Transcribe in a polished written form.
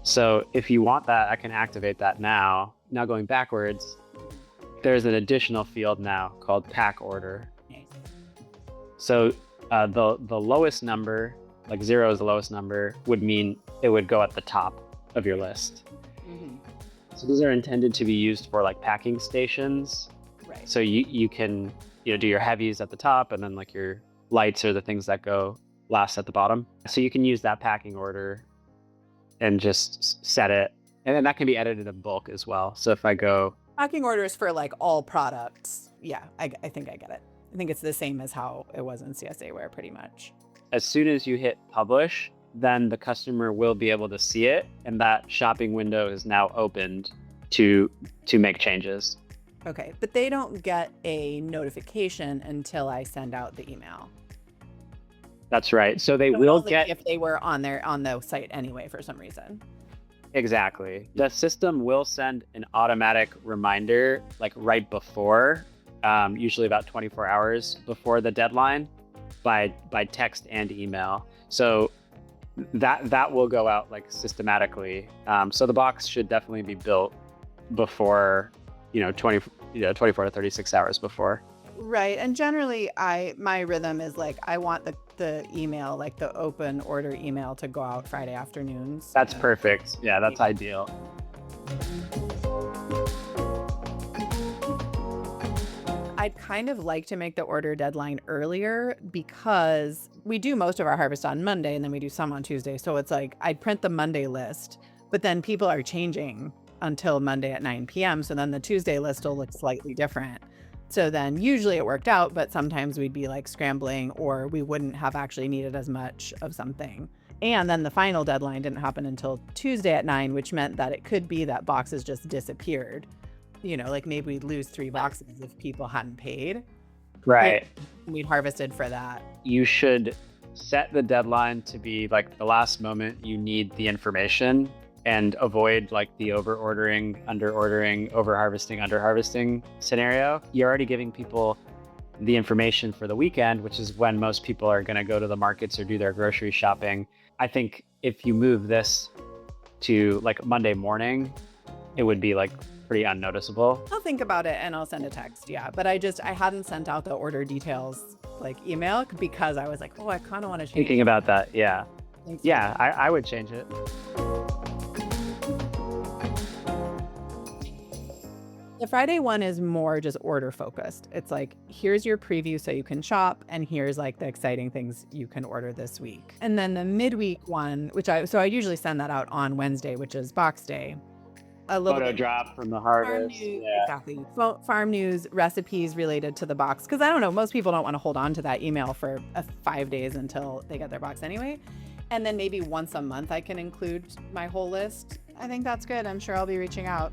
So if you want that, I can activate that now. Now going backwards, there's an additional field now called pack order. So the lowest number, like 0 is the lowest number, would mean it would go at the top of your list. Mm-hmm. So these are intended to be used for like packing stations. Right. So you can do your heavies at the top, and then like your lights are the things that go last at the bottom. So you can use that packing order and just set it, and then that can be edited in bulk as well. So if I go packing orders for like all products, yeah, I think I get it. I think it's the same as how it was in CSAware pretty much. As soon as you hit publish, then the customer will be able to see it, and that shopping window is now opened to make changes. Okay, but they don't get a notification until I send out the email. That's right. So they will get, if they were on the site anyway for some reason. Exactly. The system will send an automatic reminder like right before, usually about 24 hours before the deadline, by text and email. So that will go out like systematically. So the box should definitely be built before 24 to 36 hours before. Right. And generally my rhythm is like I want the email, like the open order email, to go out Friday afternoons. That's perfect. Yeah, that's ideal. I'd kind of like to make the order deadline earlier because we do most of our harvest on Monday and then we do some on Tuesday. So it's like I'd print the Monday list, but then people are changing until Monday at 9 p.m. So then the Tuesday list will look slightly different. So then usually it worked out, but sometimes we'd be like scrambling, or we wouldn't have actually needed as much of something. And then the final deadline didn't happen until Tuesday at 9, which meant that it could be that boxes just disappeared. Like maybe we'd lose 3 boxes if people hadn't paid. Right. We'd harvested for that. You should set the deadline to be like the last moment you need the information, and avoid like the over-ordering, under-ordering, over-harvesting, under-harvesting scenario. You're already giving people the information for the weekend, which is when most people are going to go to the markets or do their grocery shopping. I think if you move this to like Monday morning, it would be like pretty unnoticeable. I'll think about it and I'll send a text. Yeah. But I hadn't sent out the order details like email because I was like, oh, I kind of want to change. Thinking about that. Yeah. Thanks. Yeah. I would change it. The Friday one is more just order focused. It's like, here's your preview so you can shop, and here's like the exciting things you can order this week. And then the midweek one, I usually send that out on Wednesday, which is box day. A little photo drop from the harvest. Yeah. Exactly. Farm news, recipes related to the box. Because I don't know, most people don't want to hold on to that email for 5 days until they get their box anyway. And then maybe once a month I can include my whole list. I think that's good. I'm sure I'll be reaching out.